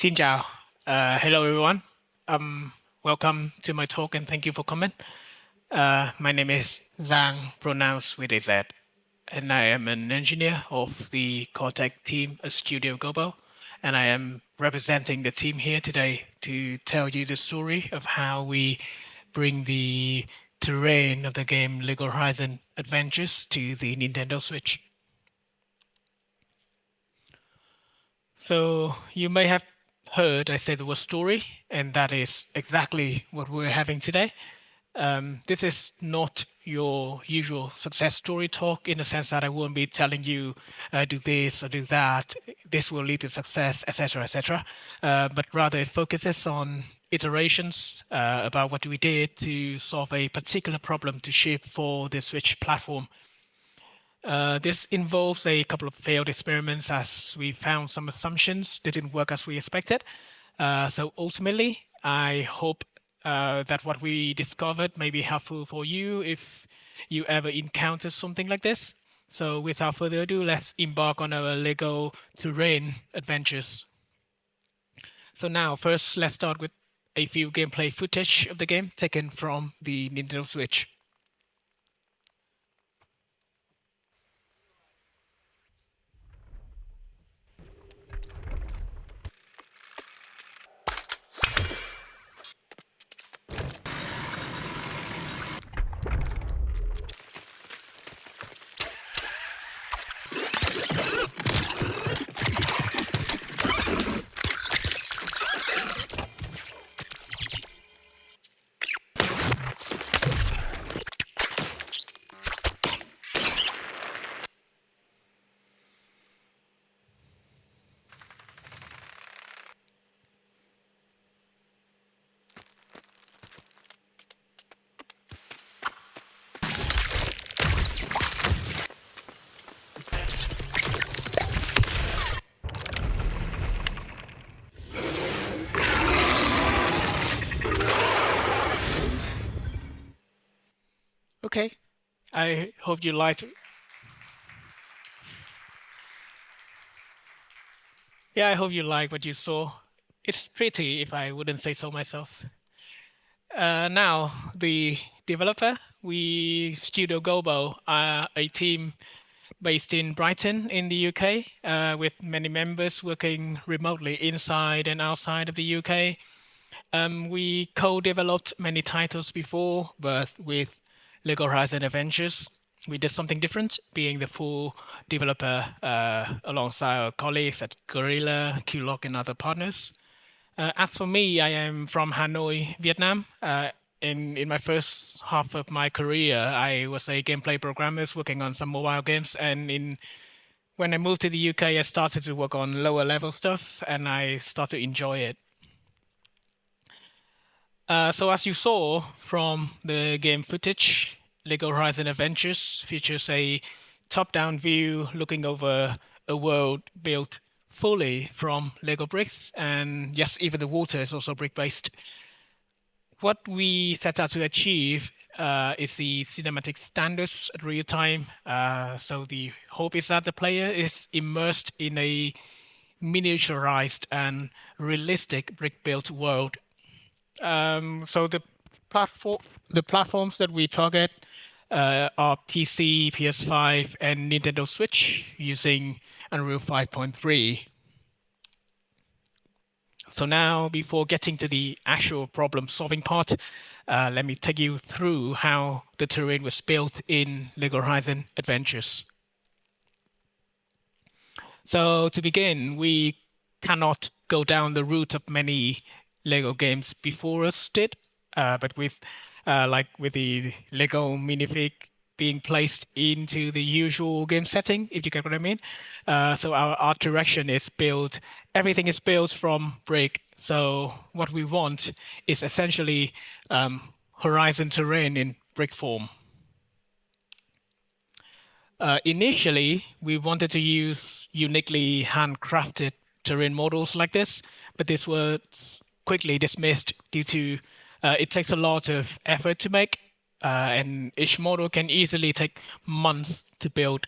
Xin chào. Hello everyone. Welcome to my talk and thank you for coming. My name is Zhang, pronounced with a Z, and I am an engineer of the Cortec team at Studio Gobo, and I am representing the team here today to tell you the story of how we bring the terrain of the game Lego Horizon Adventures to the Nintendo Switch. So you may have heard I say the word story, and that is exactly what we're having today. This is not your usual success story talk in the sense that I won't be telling you do this or do that, this will lead to success, etc., etc. But rather it focuses on iterations about what we did to solve a particular problem to ship for the Switch platform. This involves a couple of failed experiments as we found some assumptions didn't work as we expected. So ultimately, I hope that what we discovered may be helpful for you if you ever encounter something like this. So without further ado, let's embark on our Lego terrain adventures. So now, first, let's start with a few gameplay footage of the game taken from the Nintendo Switch. Okay, I hope you liked. Yeah, I hope you like what you saw. It's pretty, if I wouldn't say so myself. Now, the developer, we Studio Gobo, are a team based in Brighton in the UK, with many members working remotely inside and outside of the UK. We co-developed many titles before, but with Lego Horizon Adventures, we did something different, being the full developer alongside our colleagues at Gorilla, Qlock, and other partners. As for me, I am from Hanoi, Vietnam. In my first half of my career, I was a gameplay programmer working on some mobile games, and when I moved to the UK, I started to work on lower level stuff, and I started to enjoy it. So as you saw from the game footage, Lego Horizon Adventures features a top-down view looking over a world built fully from Lego bricks, and yes, even the water is also brick-based. What we set out to achieve is the cinematic standards at real time. So the hope is that the player is immersed in a miniaturized and realistic brick-built world. So the platforms that we target are PC, PS5, and Nintendo Switch using Unreal 5.3. So now, before getting to the actual problem-solving part, let me take you through how the terrain was built in Lego Horizon Adventures. So to begin, we cannot go down the route of many Lego games before us did, but with the Lego minifig being placed into the usual game setting, if you get what I mean. So our art direction is built, everything is built from brick. So what we want is essentially horizon terrain in brick form. Initially, we wanted to use uniquely handcrafted terrain models like this, but this was quickly dismissed due to it takes a lot of effort to make, and each model can easily take months to build.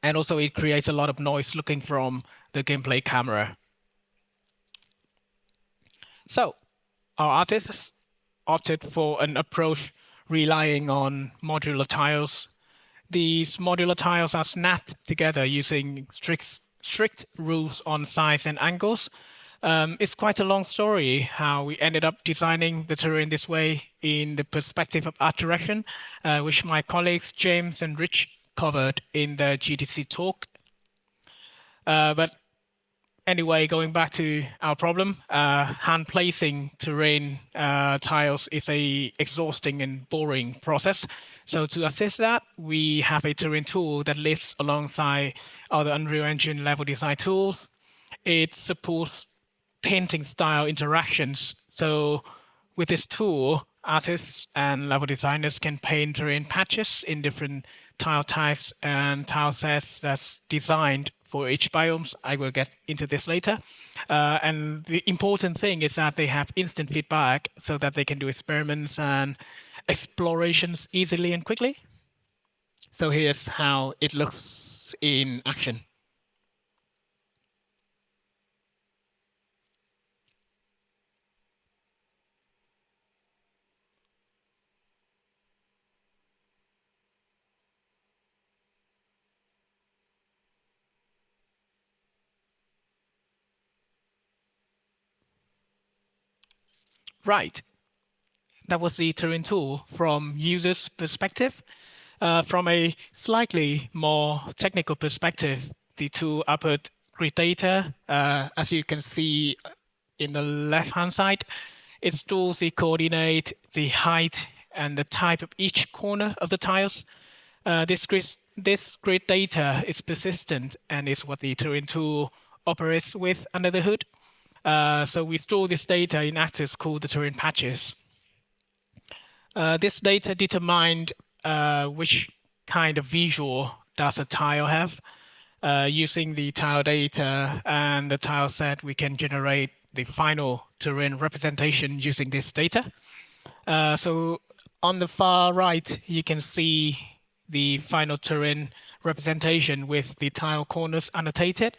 And also it creates a lot of noise looking from the gameplay camera. So our artists opted for an approach relying on modular tiles. These modular tiles are snapped together using strict rules on size and angles. It's quite a long story how we ended up designing the terrain this way in the perspective of art direction, which my colleagues James and Rich covered in the GTC talk. But anyway, going back to our problem, hand placing terrain tiles is a exhausting and boring process. So to assist that, we have a terrain tool that lives alongside other Unreal Engine level design tools. It supports painting style interactions. So with this tool, artists and level designers can paint terrain patches in different tile types and tile sets that's designed for each biomes. I will get into this later. And the important thing is that they have instant feedback so that they can do experiments and explorations easily and quickly. So here's how it looks in action. Right. That was the terrain tool from user's perspective. From a slightly more technical perspective, the tool output grid data, as you can see in the left-hand side. It stores the coordinate, the height, and the type of each corner of the tiles. This grid data is persistent and is what the terrain tool operates with under the hood. So we store this data in actors called the terrain patches. This data determined which kind of visual does a tile have. Using the tile data and the tile set, we can generate the final terrain representation using this data. So on the far right, you can see the final terrain representation with the tile corners annotated,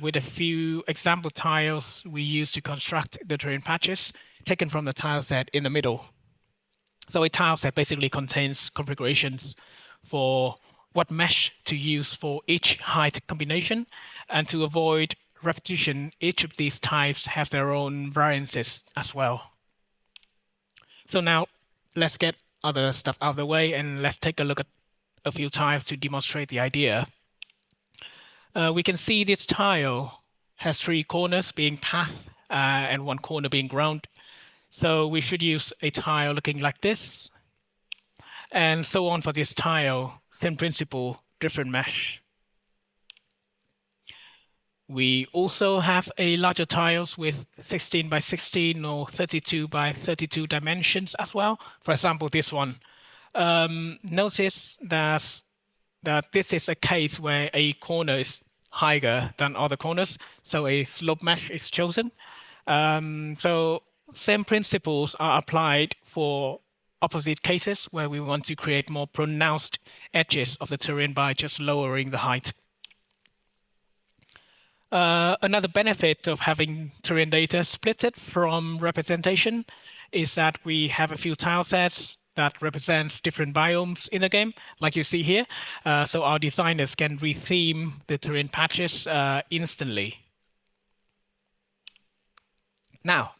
with a few example tiles we use to construct the terrain patches taken from the tile set in the middle. So a tile set basically contains configurations for what mesh to use for each height combination, and to avoid repetition, each of these types have their own variances as well. So now let's get other stuff out of the way and let's take a look at a few tiles to demonstrate the idea. We can see this tile has 3 corners being path and 1 corner being ground. So we should use a tile looking like this. And so on for this tile, same principle, different mesh. We also have a larger tiles with 16 by 16 or 32 by 32 dimensions as well. For example, this one. Notice that this is a case where a corner is higher than other corners, so a slope mesh is chosen. So same principles are applied for opposite cases where we want to create more pronounced edges of the terrain by just lowering the height. Another benefit of having terrain data splitted from representation is that we have a few tile sets that represents different biomes in the game, like you see here. So our designers can retheme the terrain patches instantly. Now,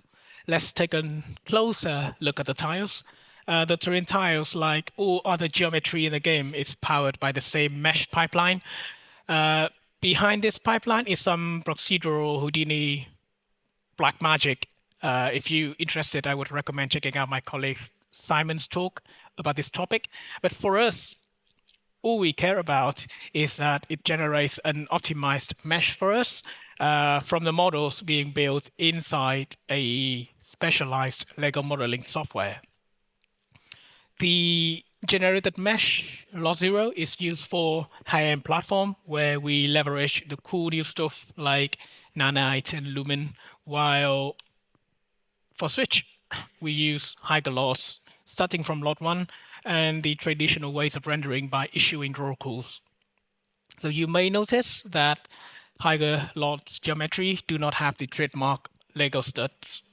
let's take a closer look at the tiles. The terrain tiles, like all other geometry in the game, is powered by the same mesh pipeline. Behind this pipeline is some procedural Houdini black magic. If you're interested, I would recommend checking out my colleague Simon's talk about this topic. But for us, all we care about is that it generates an optimized mesh for us from the models being built inside a specialized Lego modeling software. The generated mesh Lot Zero is used for high-end platform where we leverage the cool new stuff like Nanite and Lumen, while for Switch, we use higher lots starting from Lot 1 and the traditional ways of rendering by issuing draw calls. So you may notice that higher lots geometry do not have the trademark Lego studs.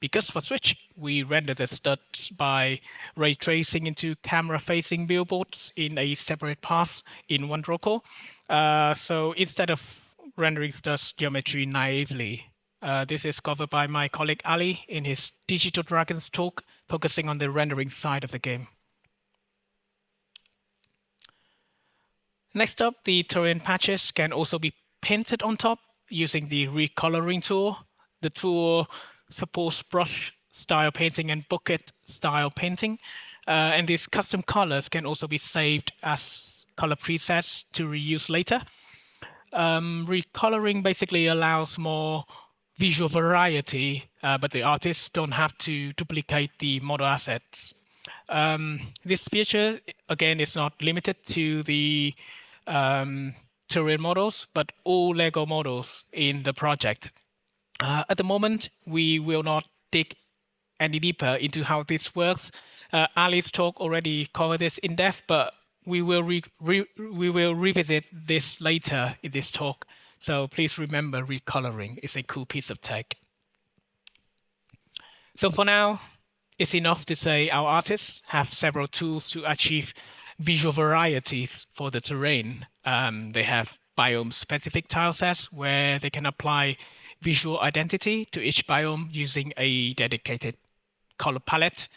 because for Switch, we render the studs by ray tracing into camera-facing billboards in a separate pass in one draw core. So instead of rendering studs geometry naively, this is covered by my colleague Ali in his Digital Dragons talk, focusing on the rendering side of the game. Next up, the terrain patches can also be painted on top using the recoloring tool. The tool supports brush style painting and bucket style painting. And these custom colors can also be saved as color presets to reuse later. Recoloring basically allows more visual variety, but the artists don't have to duplicate the model assets. This feature, again, is not limited to the terrain models, but all Lego models in the project. At the moment, we will not dig any deeper into how this works. Ali's talk already covered this in depth, but we will revisit this later in this talk. So please remember, recoloring is a cool piece of tech. So for now, it's enough to say our artists have several tools to achieve visual varieties for the terrain. They have biome-specific tile sets where they can apply visual identity to each biome using a dedicated color palette,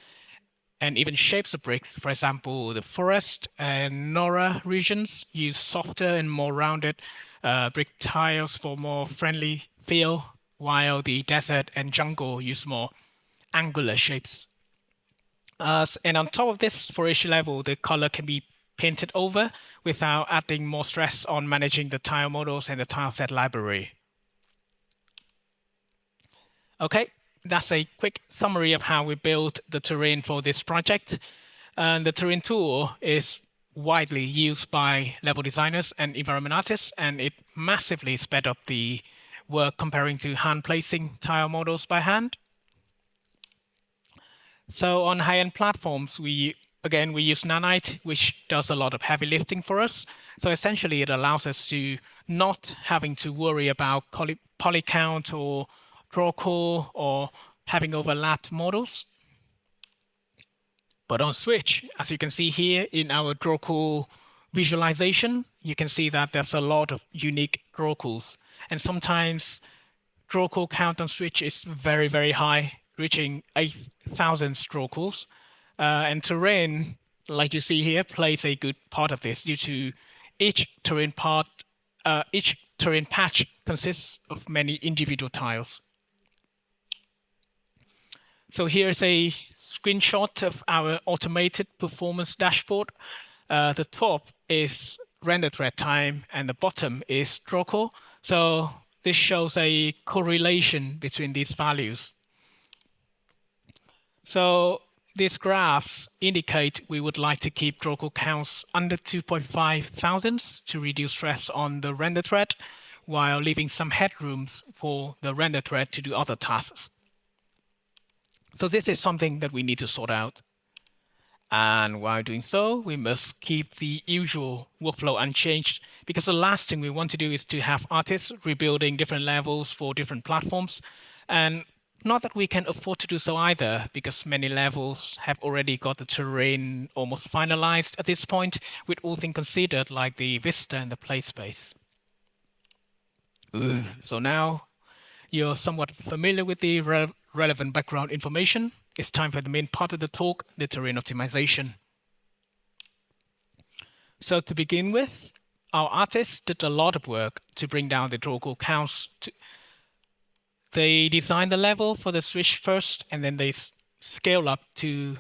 and even shapes of bricks. For example, the forest and Nora regions use softer and more rounded brick tiles for more friendly feel, while the desert and jungle use more angular shapes. And on top of this, for each level, the color can be painted over without adding more stress on managing the tile models and the tile set library. Okay, that's a quick summary of how we built the terrain for this project. And the terrain tool is widely used by level designers and environment artists, and it massively sped up the work comparing to hand placing tile models by hand. So on high-end platforms, we use Nanite, which does a lot of heavy lifting for us. So essentially, it allows us to not having to worry about poly count or draw core or having overlapped models. But on Switch, as you can see here in our draw core visualization, you can see that there's a lot of unique draw cores. And sometimes draw core count on Switch is very, very high, reaching 8,000 draw cores. And terrain, like you see here, plays a good part of this due to each terrain patch consists of many individual tiles. So here's a screenshot of our automated performance dashboard. The top is render thread time and the bottom is draw core. So this shows a correlation between these values. So these graphs indicate we would like to keep draw core counts under 2.5 thousandths to reduce stress on the render thread, while leaving some headrooms for the render thread to do other tasks. So this is something that we need to sort out. And while doing so, we must keep the usual workflow unchanged, because the last thing we want to do is to have artists rebuilding different levels for different platforms. And not that we can afford to do so either, because many levels have already got the terrain almost finalized at this point, with all things considered, like the vista and the play space. So now you're somewhat familiar with the relevant background information. It's time for the main part of the talk, the terrain optimization. So to begin with, our artists did a lot of work to bring down the draw core counts. They designed the level for the Switch first, and then they scale up to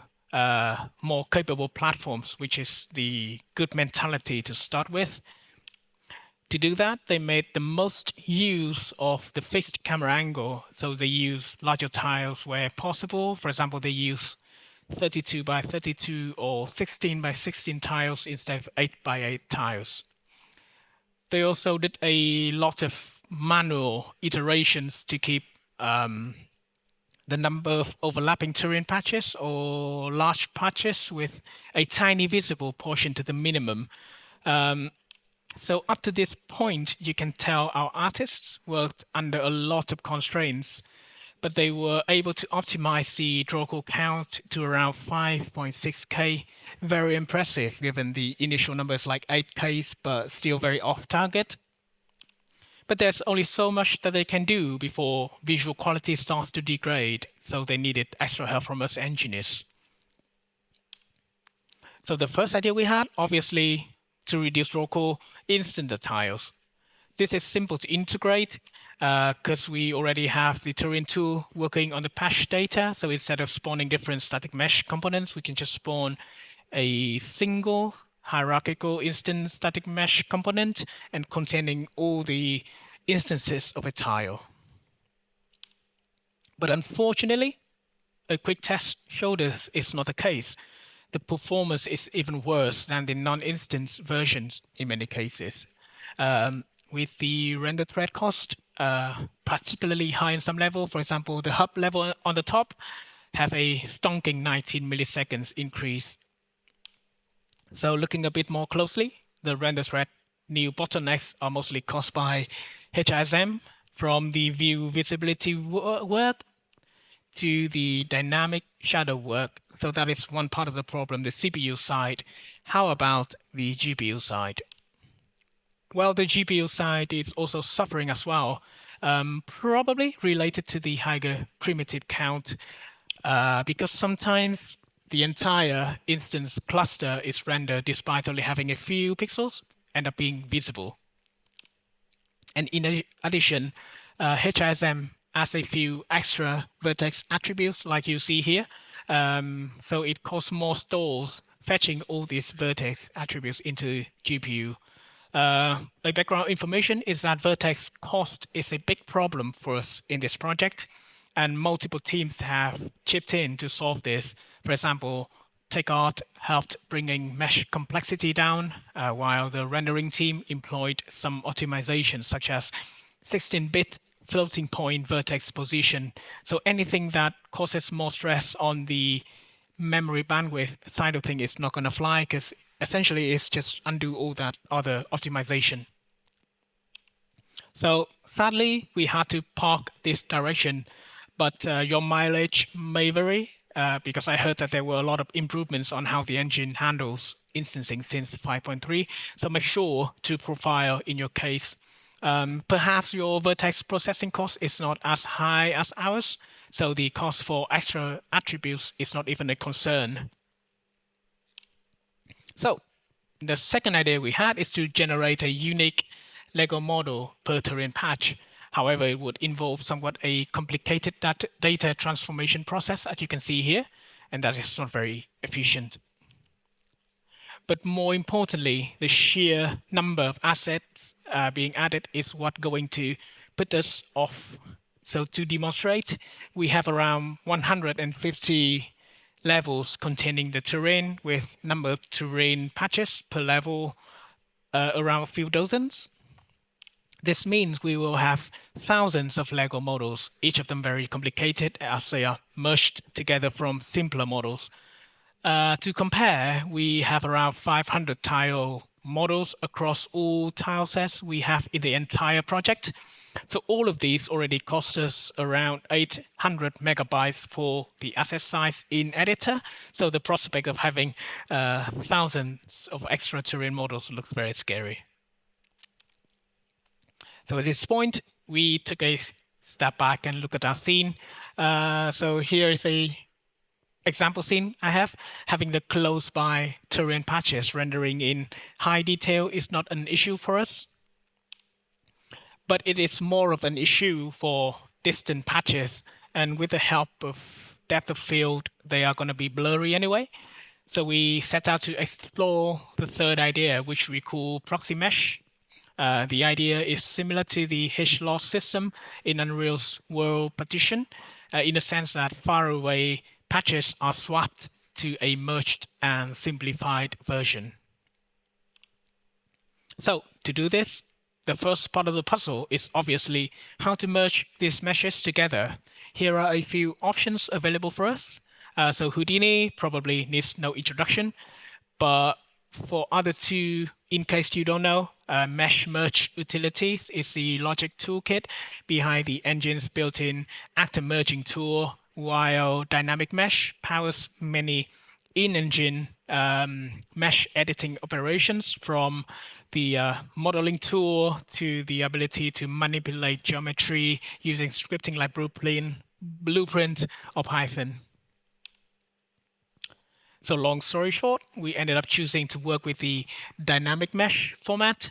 more capable platforms, which is the good mentality to start with. To do that, they made the most use of the fixed camera angle. So they use larger tiles where possible. For example, they use 32 by 32 or 16 by 16 tiles instead of 8 by 8 tiles. They also did a lot of manual iterations to keep the number of overlapping terrain patches or large patches with a tiny visible portion to the minimum. So up to this point, you can tell our artists worked under a lot of constraints. but they were able to optimize the draw call count to around 5.6K. Very impressive given the initial numbers like 8Ks, but still very off target. But there's only so much that they can do before visual quality starts to degrade, so they needed extra help from us engineers. So the first idea we had, obviously, to reduce draw call, instance tiles. This is simple to integrate because we already have the terrain tool working on the patch data. So instead of spawning different static mesh components, we can just spawn a single hierarchical instance static mesh component and containing all the instances of a tile. But unfortunately, a quick test showed us it's not the case. The performance is even worse than the non-instance versions in many cases. With the render thread cost particularly high in some level, for example, the hub level on the top have a stonking 19 milliseconds increase. So looking a bit more closely, the render thread new bottlenecks are mostly caused by HISM from the view visibility work to the dynamic shadow work. So that is one part of the problem, the CPU side. How about the GPU side? Well, the GPU side is also suffering as well, probably related to the higher primitive count, because sometimes the entire instance cluster is rendered despite only having a few pixels end up being visible. And in addition, HISM has a few extra vertex attributes like you see here. So it causes more stalls fetching all these vertex attributes into GPU. A background information is that vertex cost is a big problem for us in this project, and multiple teams have chipped in to solve this. For example, TechArt helped bringing mesh complexity down, while the rendering team employed some optimization such as 16-bit floating point vertex position. So anything that causes more stress on the memory bandwidth side of things is not going to fly because essentially it's just undo all that other optimization. So sadly, we had to park this direction, but your mileage may vary because I heard that there were a lot of improvements on how the engine handles instancing since 5.3. So make sure to profile in your case. Perhaps your vertex processing cost is not as high as ours, so the cost for extra attributes is not even a concern. So the second idea we had is to generate a unique Lego model per terrain patch. However, it would involve somewhat a complicated data transformation process, as you can see here, and that is not very efficient. But more importantly, the sheer number of assets being added is what going to put us off. So to demonstrate, we have around 150 levels containing the terrain with number of terrain patches per level around a few dozens. This means we will have thousands of Lego models, each of them very complicated as they are merged together from simpler models. To compare, we have around 500 tile models across all tile sets we have in the entire project. So all of these already cost us around 800 megabytes for the asset size in editor. So the prospect of having thousands of extra terrain models looks very scary. So at this point, we took a step back and look at our scene. So here is a example scene I have. Having the close by terrain patches rendering in high detail is not an issue for us, but it is more of an issue for distant patches, and with the help of depth of field, they are going to be blurry anyway. So we set out to explore the third idea, which we call proxy mesh. The idea is similar to the hitch loss system in Unreal's world partition, in the sense that faraway patches are swapped to a merged and simplified version. So to do this, the first part of the puzzle is obviously how to merge these meshes together. Here are a few options available for us. So Houdini probably needs no introduction, but for other two, in case you don't know, mesh merge utilities is the logic toolkit behind the engine's built-in actor merging tool, while dynamic mesh powers many in-engine mesh editing operations, from the modeling tool to the ability to manipulate geometry using scripting like Blueprint or Python. So long story short, we ended up choosing to work with the dynamic mesh format.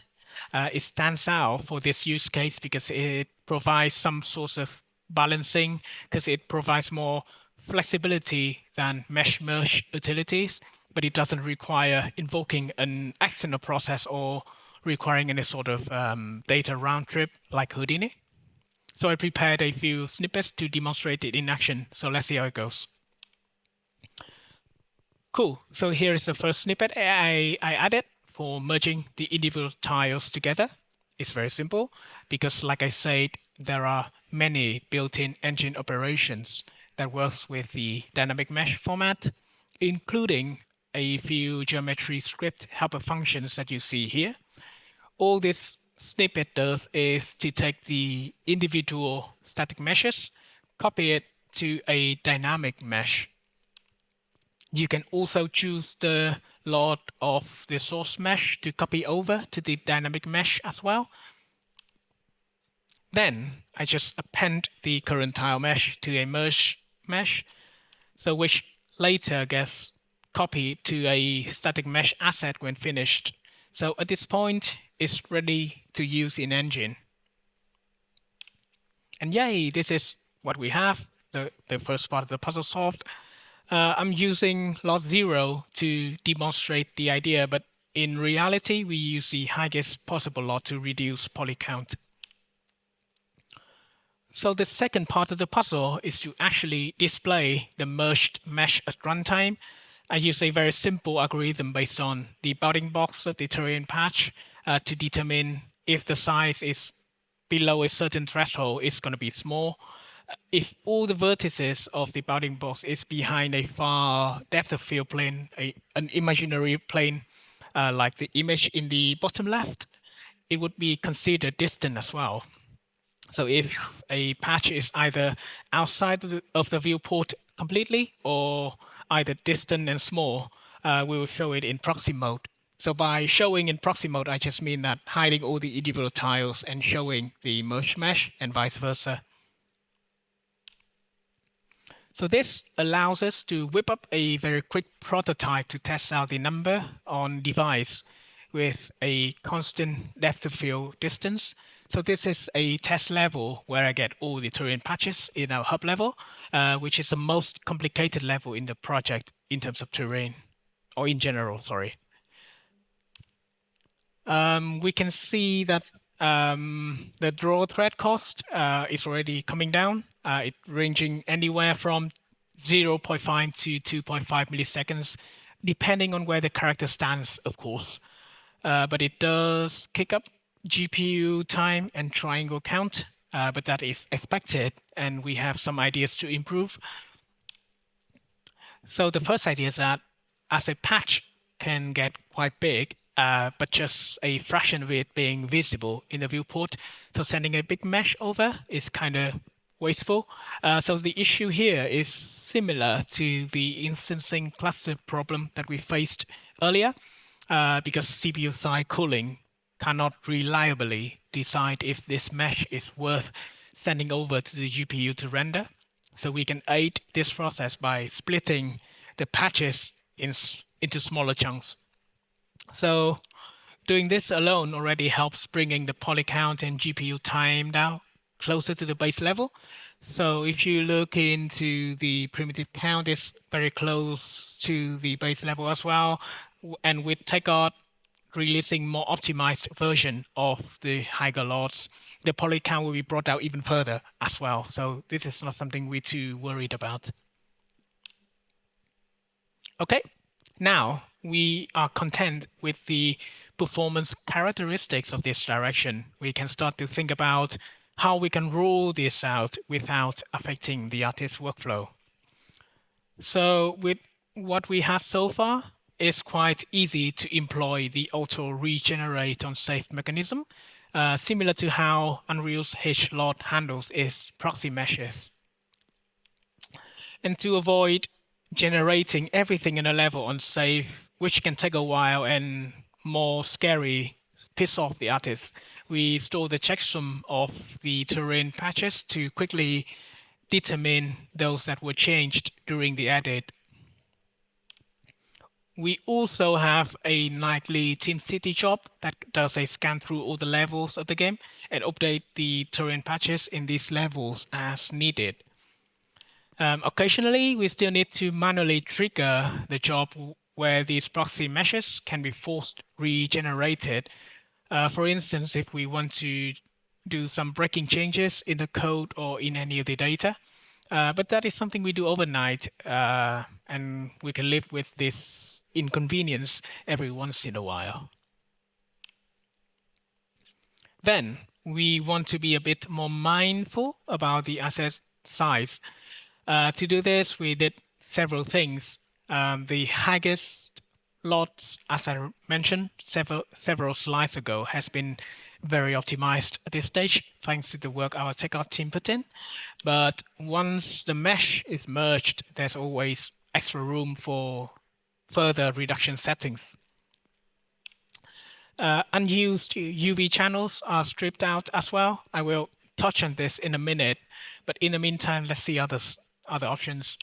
It stands out for this use case because it provides some sort of balancing, because it provides more flexibility than mesh merge utilities, but it doesn't require invoking an external process or requiring any sort of data round trip like Houdini. So I prepared a few snippets to demonstrate it in action. So let's see how it goes. Cool. So here is the first snippet I added for merging the individual tiles together. It's very simple because, like I said, there are many built-in engine operations that works with the dynamic mesh format, including a few geometry script helper functions that you see here. All this snippet does is to take the individual static meshes, copy it to a dynamic mesh. You can also choose the lot of the source mesh to copy over to the dynamic mesh as well. Then I just append the current tile mesh to a merge mesh, so which later gets copied to a static mesh asset when finished. So at this point, it's ready to use in engine. And yay, this is what we have, the first part of the puzzle solved. I'm using lot 0 to demonstrate the idea, but in reality, we use the highest possible lot to reduce poly count. So the second part of the puzzle is to actually display the merged mesh at runtime. I use a very simple algorithm based on the bounding box of the terrain patch to determine if the size is below a certain threshold, it's going to be small. If all the vertices of the bounding box is behind a far depth of field plane, an imaginary plane, like the image in the bottom left, it would be considered distant as well. So if a patch is either outside of the viewport completely or either distant and small, we will show it in proxy mode. So by showing in proxy mode, I just mean that hiding all the individual tiles and showing the merge mesh and vice versa. So this allows us to whip up a very quick prototype to test out the number on device with a constant depth of field distance. So this is a test level where I get all the terrain patches in our hub level, which is the most complicated level in the project in terms of terrain, or in general, sorry. We can see that the draw thread cost is already coming down. It ranging anywhere from 0.5 to 2.5 milliseconds, depending on where the character stands, of course. But it does kick up GPU time and triangle count, but that is expected, and we have some ideas to improve. So the first idea is that as a patch can get quite big, but just a fraction of it being visible in the viewport, so sending a big mesh over is kind of wasteful. So the issue here is similar to the instancing cluster problem that we faced earlier, because CPU side cooling cannot reliably decide if this mesh is worth sending over to the GPU to render. So we can aid this process by splitting the patches into smaller chunks. So doing this alone already helps bringing the poly count and GPU time down closer to the base level. So if you look into the primitive count, it's very close to the base level as well. And with Takeout releasing more optimized version of the higher lots, the poly count will be brought down even further as well. So this is not something we're too worried about. Okay, now we are content with the performance characteristics of this direction. We can start to think about how we can roll this out without affecting the artist's workflow. So with what we have so far, it's quite easy to employ the auto regenerate on safe mechanism, similar to how Unreal's H lot handles its proxy meshes. And to avoid generating everything in a level on safe, which can take a while and more scary, piss off the artist, we store the checksum of the terrain patches to quickly determine those that were changed during the edit. We also have a nightly Team City job that does a scan through all the levels of the game and update the terrain patches in these levels as needed. Occasionally, we still need to manually trigger the job where these proxy meshes can be forced regenerated. For instance, if we want to do some breaking changes in the code or in any of the data. But that is something we do overnight, and we can live with this inconvenience every once in a while. Then we want to be a bit more mindful about the asset size. To do this, we did several things. The highest lots, as I mentioned several slides ago, has been very optimized at this stage, thanks to the work our takeout team put in. But once the mesh is merged, there's always extra room for further reduction settings. Unused UV channels are stripped out as well. I will touch on this in a minute, but in the meantime, let's see other options.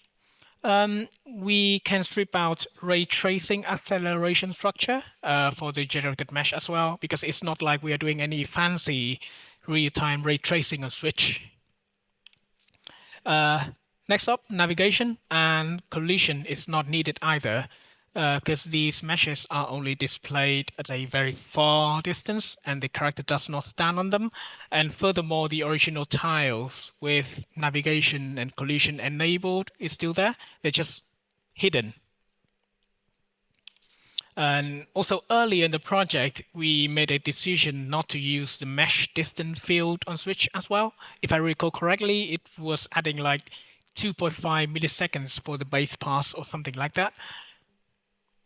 We can strip out ray tracing acceleration structure for the generated mesh as well, because it's not like we are doing any fancy real-time ray tracing on Switch. Next up, navigation and collision is not needed either, because these meshes are only displayed at a very far distance and the character does not stand on them. And furthermore, the original tiles with navigation and collision enabled is still there. They're just hidden. And also early in the project, we made a decision not to use the mesh distance field on Switch as well. If I recall correctly, it was adding like 2.5 milliseconds for the base pass or something like that.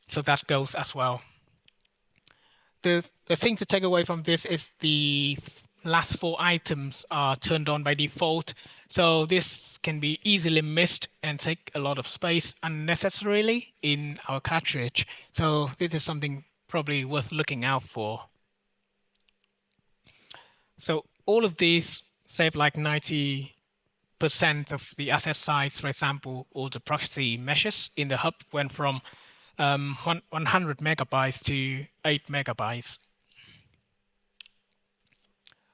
So that goes as well. The thing to take away from this is the last 4 items are turned on by default. So this can be easily missed and take a lot of space unnecessarily in our cartridge. So this is something probably worth looking out for. So all of these save like 90% of the asset size, for example, all the proxy meshes in the hub went from 100 megabytes to 8 megabytes.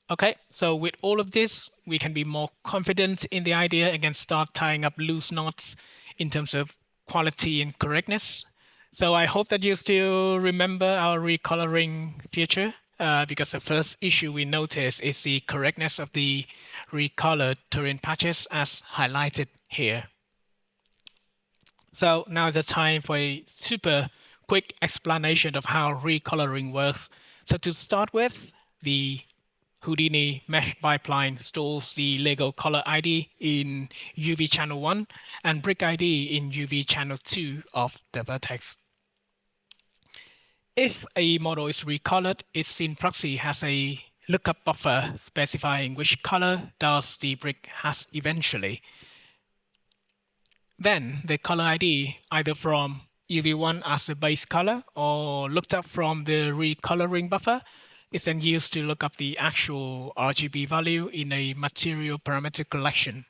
Okay, so with all of this, we can be more confident in the idea and can start tying up loose knots in terms of quality and correctness. So I hope that you still remember our recoloring feature, because the first issue we notice is the correctness of the recolored terrain patches as highlighted here. So now is the time for a super quick explanation of how recoloring works. So to start with, the Houdini mesh pipeline stores the Lego color ID in UV channel 1 and brick ID in UV channel 2 of the vertex. If a model is recolored, its scene proxy has a lookup buffer specifying which color does the brick has eventually. Then the color ID, either from UV1 as the base color or looked up from the recoloring buffer, is then used to look up the actual RGB value in a material parameter collection.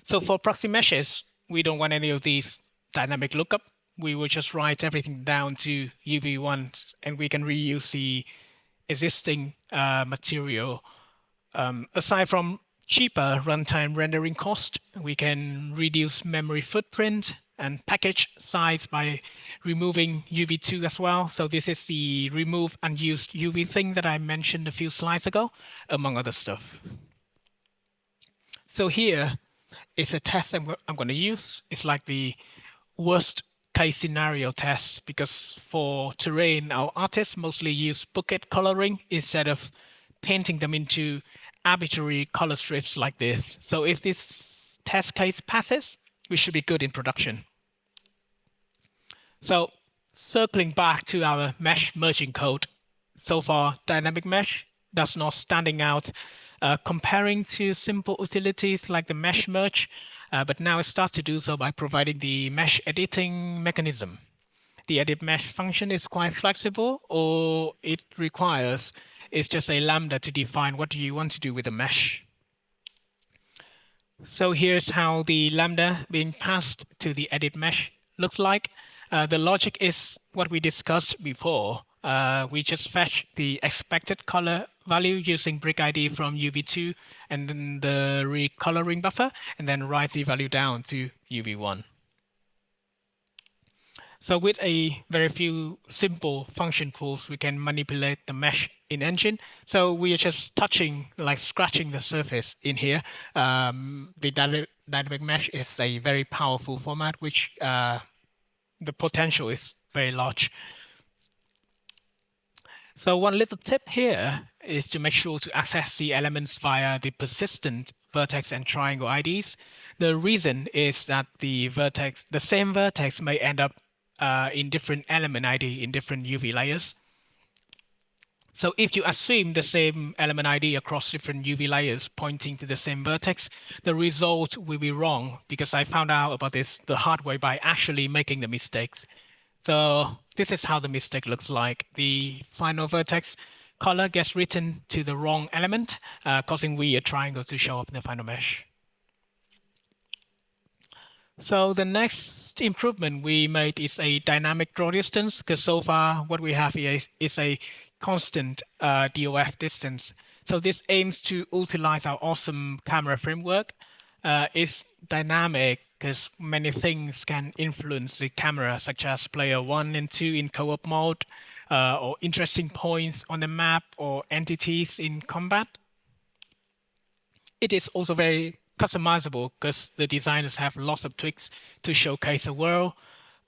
So for proxy meshes, we don't want any of these dynamic lookup. We will just write everything down to UV1 and we can reuse the existing material. Aside from cheaper runtime rendering cost, we can reduce memory footprint and package size by removing UV2 as well. So this is the remove unused UV thing that I mentioned a few slides ago, among other stuff. So here is a test I'm going to use. It's like the worst case scenario test, because for terrain, our artists mostly use bucket coloring instead of painting them into arbitrary color strips like this. So if this test case passes, we should be good in production. So circling back to our mesh merging code, so far dynamic mesh does not standing out comparing to simple utilities like the mesh merge, but now it starts to do so by providing the mesh editing mechanism. The edit mesh function is quite flexible. All it requires is just a lambda to define what you want to do with the mesh. So here's how the lambda being passed to the edit mesh looks like. The logic is what we discussed before. We just fetch the expected color value using brick ID from UV2 and then the recoloring buffer, and then write the value down to UV1. So with a very few simple function calls, we can manipulate the mesh in Engine. So we are just touching, like scratching the surface in here. The dynamic mesh is a very powerful format, which the potential is very large. So one little tip here is to make sure to access the elements via the persistent vertex and triangle IDs. The reason is that the same vertex may end up in different element ID in different UV layers. So if you assume the same element ID across different UV layers pointing to the same vertex, the result will be wrong, because I found out about this the hard way by actually making the mistakes. So this is how the mistake looks like. The final vertex color gets written to the wrong element, causing a triangle to show up in the final mesh. So the next improvement we made is a dynamic draw distance, because so far what we have here is a constant DOF distance. So this aims to utilize our awesome camera framework. It's dynamic because many things can influence the camera, such as player 1 and 2 in co-op mode, or interesting points on the map, or entities in combat. It is also very customizable because the designers have lots of tweaks to showcase the world.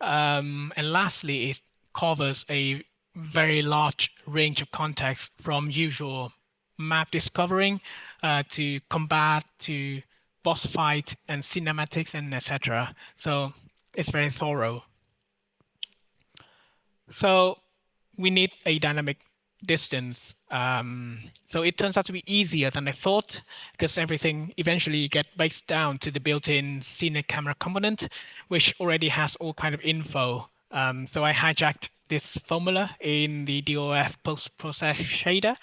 And lastly, it covers a very large range of contexts, from usual map discovering to combat to boss fight and cinematics and etc. So it's very thorough. So we need a dynamic distance. So it turns out to be easier than I thought, because everything eventually gets baked down to the built-in scenic camera component, which already has all kind of info. So I hijacked this formula in the DOF post-process shader,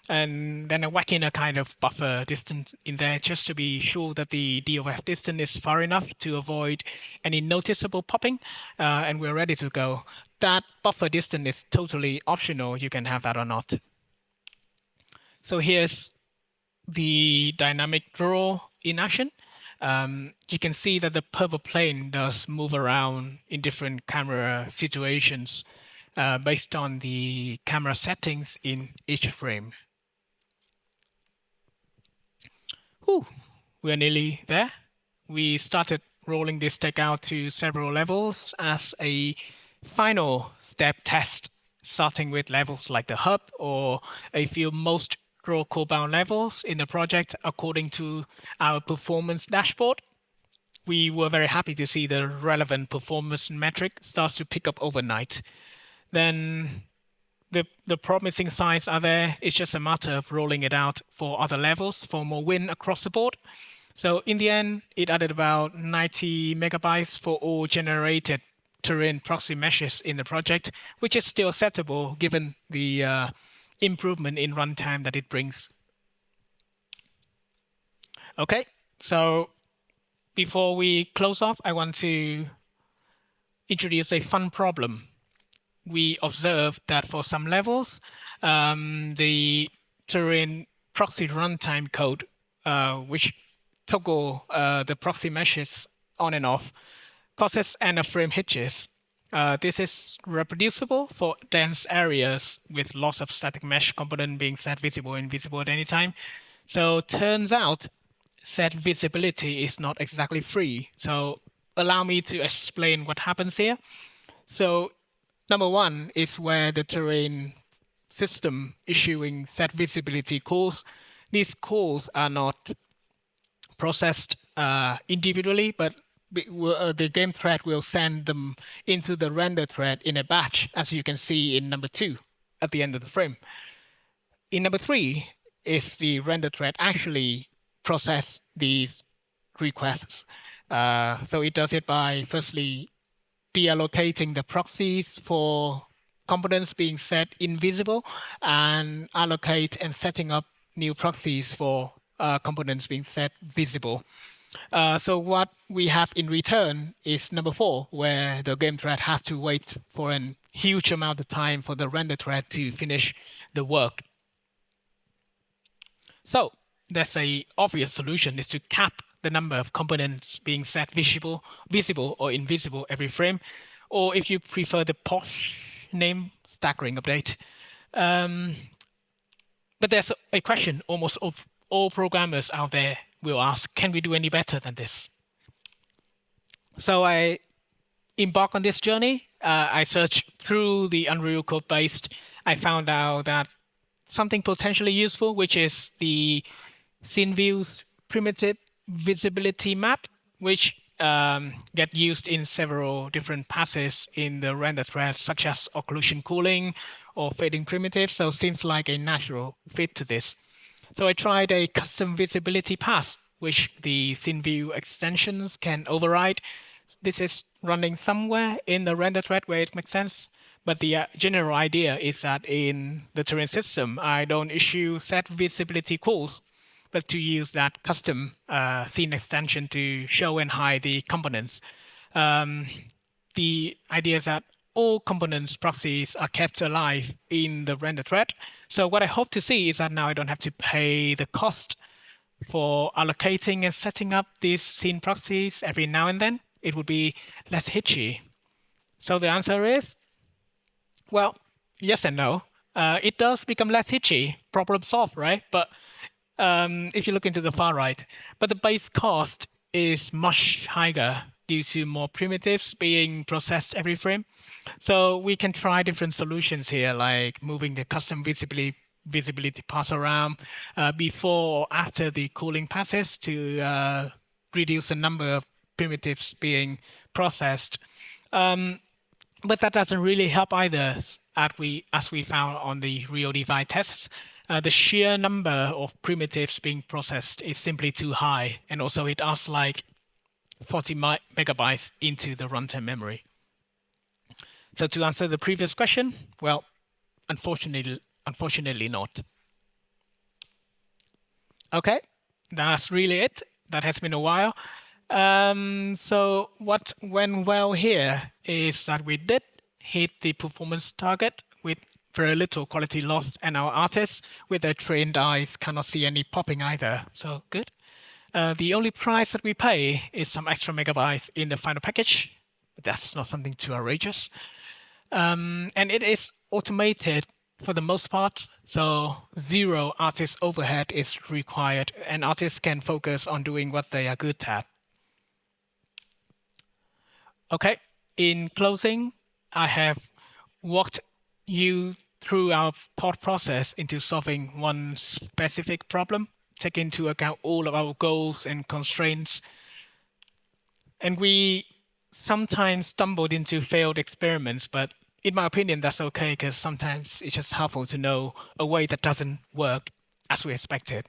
and then I whack in a kind of buffer distance in there just to be sure that the DOF distance is far enough to avoid any noticeable popping, and we're ready to go. That buffer distance is totally optional. You can have that or not. So here's the dynamic draw in action. You can see that the purple plane does move around in different camera situations based on the camera settings in each frame. Whew, we're nearly there. We started rolling this tech out to several levels as a final step test, starting with levels like the hub or a few most draw core-bound levels in the project according to our performance dashboard. We were very happy to see the relevant performance metric starts to pick up overnight. Then the promising signs are there. It's just a matter of rolling it out for other levels for more win across the board. So in the end, it added about 90 megabytes for all generated terrain proxy meshes in the project, which is still acceptable given the improvement in runtime that it brings. Okay, so before we close off, I want to introduce a fun problem. We observed that for some levels, the terrain proxy runtime code, which toggle the proxy meshes on and off, causes end of frame hitches. This is reproducible for dense areas with lots of static mesh component being set visible and invisible at any time. So turns out set visibility is not exactly free. So allow me to explain what happens here. So number one is where the terrain system issuing set visibility calls. These calls are not processed individually, but the game thread will send them into the render thread in a batch, as you can see in number 2 at the end of the frame. In number 3 is the render thread actually process these requests. So it does it by firstly deallocating the proxies for components being set invisible and allocate and setting up new proxies for components being set visible. So what we have in return is number 4, where the game thread has to wait for a huge amount of time for the render thread to finish the work. So there's a obvious solution is to cap the number of components being set visible or invisible every frame, or if you prefer the posh name, staggering update. But there's a question almost all programmers out there will ask, can we do any better than this? So I embark on this journey. I searched through the Unreal code base. I found out that something potentially useful, which is the scene views primitive visibility map, which get used in several different passes in the render thread, such as occlusion cooling or fading primitive. So seems like a natural fit to this. So I tried a custom visibility pass, which the scene view extensions can override. This is running somewhere in the render thread where it makes sense. But the general idea is that in the terrain system, I don't issue set visibility calls, but to use that custom scene extension to show and hide the components. The idea is that all components proxies are kept alive in the render thread. So what I hope to see is that now I don't have to pay the cost for allocating and setting up these scene proxies every now and then. It would be less hitchy. So the answer is, well, yes and no. It does become less hitchy, problem solved, right? But if you look into the far right, but the base cost is much higher due to more primitives being processed every frame. So we can try different solutions here, like moving the custom visibility pass around before or after the cooling passes to reduce the number of primitives being processed. But that doesn't really help either, as we found on the real divide tests. The sheer number of primitives being processed is simply too high, and also it asks like 40 megabytes into the runtime memory. So to answer the previous question, well, unfortunately not. Okay, that's really it. That has been a while. So what went well here is that we did hit the performance target with very little quality loss, and our artists with their trained eyes cannot see any popping either. So good. The only price that we pay is some extra megabytes in the final package, but that's not something too outrageous. And it is automated for the most part, so 0 artist overhead is required, and artists can focus on doing what they are good at. Okay, in closing, I have walked you through our thought process into solving one specific problem, take into account all of our goals and constraints. And we sometimes stumbled into failed experiments, but in my opinion, that's okay, because sometimes it's just helpful to know a way that doesn't work as we expected.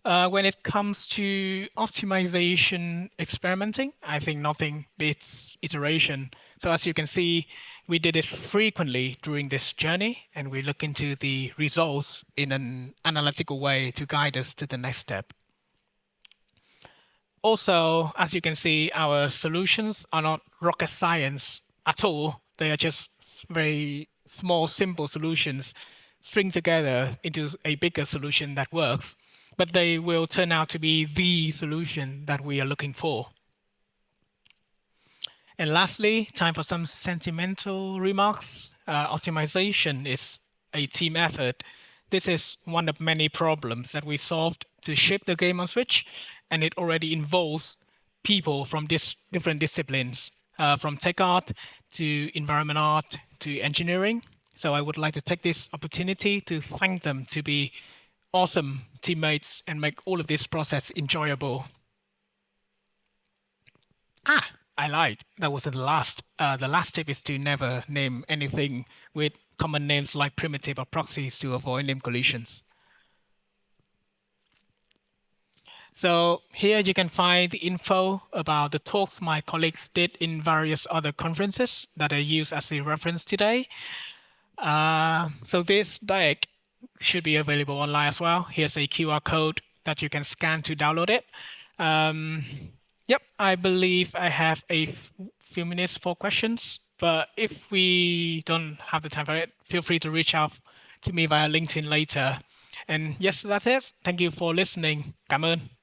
When it comes to optimization experimenting, I think nothing beats iteration. So as you can see, we did it frequently during this journey, and we look into the results in an analytical way to guide us to the next step. Also, as you can see, our solutions are not rocket science at all. They are just very small, simple solutions string together into a bigger solution that works. But they will turn out to be the solution that we are looking for. And lastly, time for some sentimental remarks. Optimization is a team effort. This is one of many problems that we solved to shape the game on Switch, and it already involves people from different disciplines, from tech art to environment art to engineering. So I would like to take this opportunity to thank them to be awesome teammates and make all of this process enjoyable. I lied. That wasn't the last. The last tip is to never name anything with common names like primitive or proxies to avoid name collisions. So here you can find the info about the talks my colleagues did in various other conferences that I use as a reference today. So this deck should be available online as well. Here's a QR code that you can scan to download it. Yep, I believe I have a few minutes for questions, but if we don't have the time for it, feel free to reach out to me via LinkedIn later. And yes, that's it. Thank you for listening. Cảm ơn.